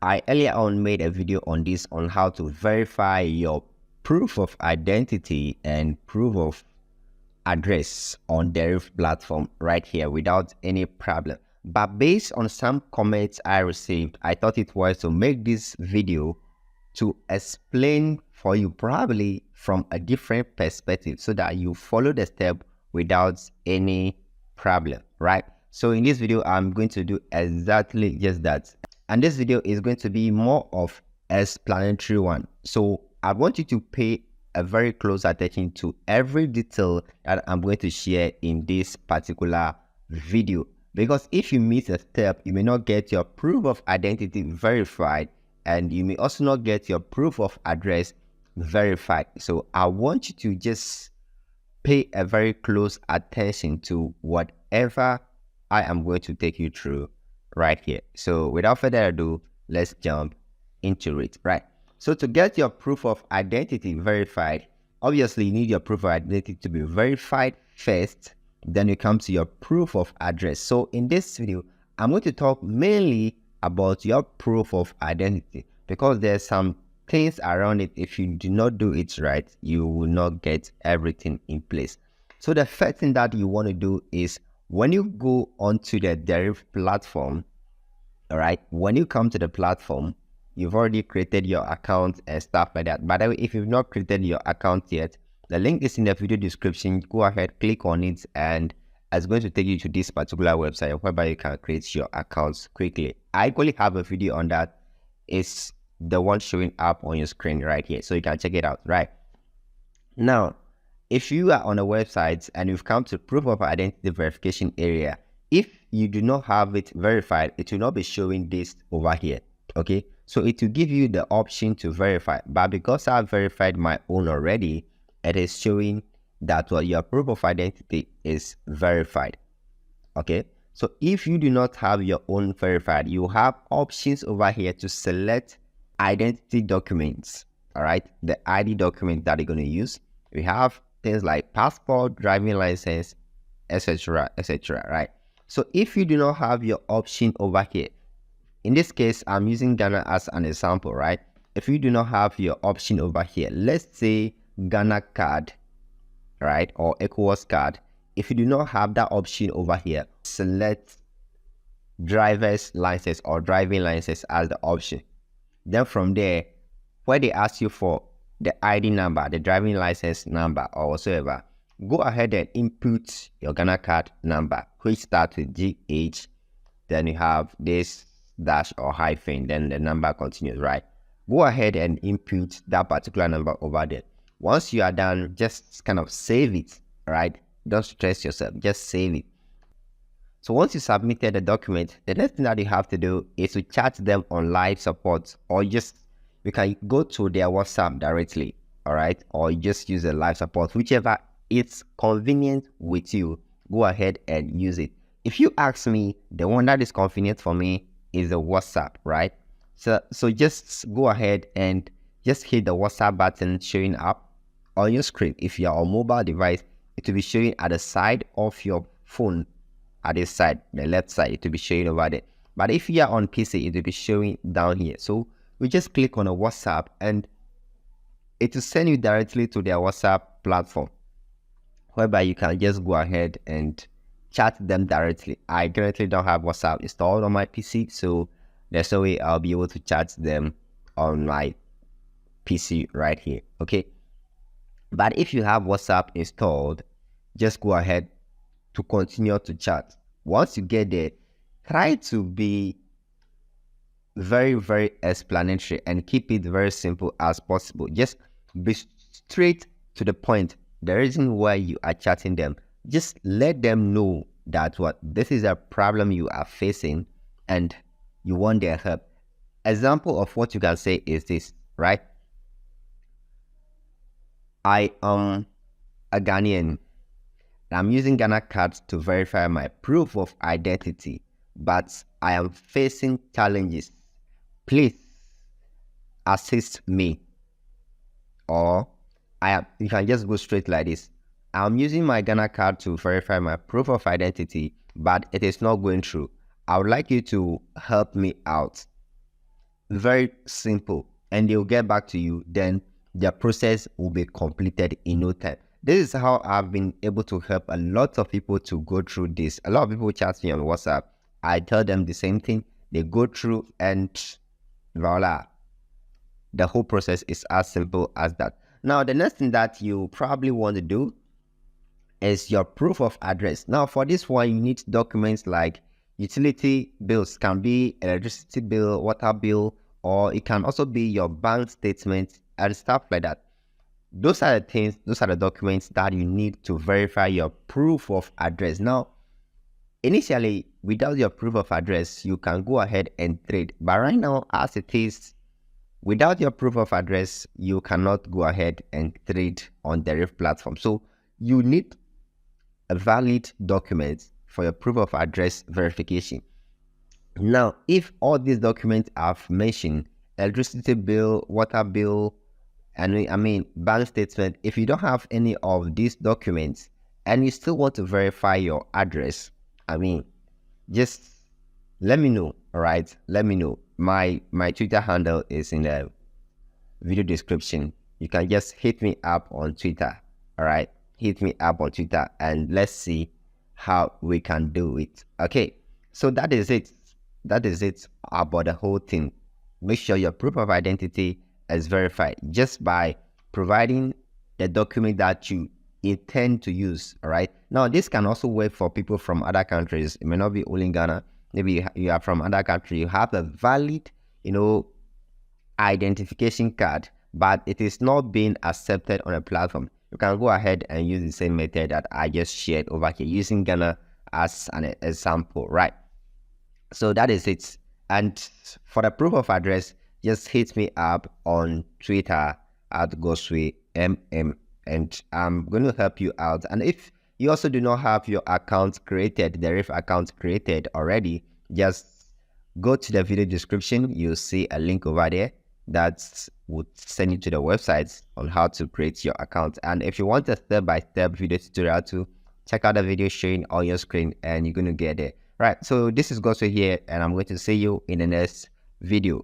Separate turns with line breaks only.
I earlier on made a video on this, on how to verify your proof of identity and proof of address on DERIV platform right here without any problem. But based on some comments I received, I thought it was to make this video to explain for you, probably from a different perspective, so that you follow the step without any problem, right? So in this video, I'm going to do exactly just that. And this video is going to be more of an explanatory one. So I want you to pay a very close attention to every detail that I'm going to share in this particular video. Because if you miss a step, you may not get your proof of identity verified, and you may also not get your proof of address verified. So I want you to just pay a very close attention to whatever I am going to take you through right here. So without further ado, let's jump into it, right? So to get your proof of identity verified, obviously you need your proof of identity to be verified first, then you come to your proof of address. So in this video, I'm going to talk mainly about your proof of identity, because there's some things around it. If you do not do it right, you will not get everything in place. So the first thing that you want to do is, when you go onto the DERIV platform, all right, when you come to the platform, you've already created your account and stuff like that. By the way, if you've not created your account yet, the link is in the video description. Go ahead, click on it, and it's going to take you to this particular website whereby you can create your accounts quickly. I actually have a video on that. It's the one showing up on your screen right here, so you can check it out. Right now, if you are on a website and you've come to proof of identity verification area, if you do not have it verified, it will not be showing this over here. Okay, so it will give you the option to verify, but because I've verified my own already, it is showing that your proof of identity is verified. Okay, so if you do not have your own verified, you have options over here to select identity documents. All right, the ID document that you're going to use. We have things like passport, driving license, etc., etc., right? So if you do not have your option over here, in this case, I'm using Ghana as an example, right? If you do not have your option over here, let's say Ghana card, right, or ECOWAS card. If you do not have that option over here, select driver's license or driving license as the option. Then from there, where they ask you for the ID number, the driving license number or whatsoever, go ahead and input your Ghana card number, which starts with GH. Then you have this dash or hyphen, then the number continues, right? Go ahead and input that particular number over there. Once you are done, just kind of save it, right? Don't stress yourself, just save it. So once you submitted the document, the next thing that you have to do is to chat them on live support, or just, you can go to their WhatsApp directly, all right? Or just use the live support, whichever is convenient with you, go ahead and use it. If you ask me, the one that is convenient for me is the WhatsApp, right? So just go ahead and just hit the WhatsApp button showing up on your screen. If you're on mobile device, it will be showing at the side of your phone, at this side, the left side, it will be showing over there. But if you are on PC, it will be showing down here. So we just click on a WhatsApp and it will send you directly to their WhatsApp platform, whereby you can just go ahead and chat them directly. I currently don't have WhatsApp installed on my PC, so there's no way I'll be able to chat them on my PC right here. Okay, but if you have WhatsApp installed, just go ahead to continue to chat. Once you get there, try to be very, very explanatory and keep it very simple as possible. Just be straight to the point. The reason why you are chatting them, just let them know that this is a problem you are facing and you want their help. Example of what you can say is this, right? I am a Ghanaian. I'm using Ghana cards to verify my proof of identity, but I am facing challenges. Please assist me. Or you can just go straight like this. I'm using my Ghana card to verify my proof of identity, but it is not going through. I would like you to help me out. Very simple. And they'll get back to you. Then the process will be completed in no time. This is how I've been able to help a lot of people to go through this. A lot of people chat me on WhatsApp. I tell them the same thing. They go through and voila. The whole process is as simple as that. Now, the next thing that you probably want to do is your proof of address. Now, for this one, you need documents like utility bills, can be electricity bill, water bill, or it can also be your bank statement and stuff like that. Those are the things, those are the documents that you need to verify your proof of address. Now, initially, without your proof of address, you can go ahead and trade. But right now, as it is, without your proof of address, you cannot go ahead and trade on the DERIV platform. So you need a valid document for your proof of address verification. Now, if all these documents I've mentioned, electricity bill, water bill, and I mean bank statement, if you don't have any of these documents and you still want to verify your address, I mean, just let me know. All right, let me know. My Twitter handle is in the video description. You can just hit me up on Twitter. All right, hit me up on Twitter and let's see how we can do it. Okay, so that is it. That is it about the whole thing. Make sure your proof of identity is verified just by providing the document that you intend to use. All right, now this can also work for people from other countries. It may not be only in Ghana. Maybe you are from other country, you have a valid, identification card, but it is not being accepted on a platform. You can go ahead and use the same method that I just shared over here, using Ghana as an example, right? So that is it. And for the proof of address, just hit me up on Twitter at GoswayMM, and I'm going to help you out. And if you also do not have your account created, the DERIV account created already, just go to the video description. You'll see a link over there that would send you to the website on how to create your account. And if you want a step-by-step video tutorial to check out the video showing on your screen and you're going to get it. Right, so this is Gosway here, and I'm going to see you in the next video.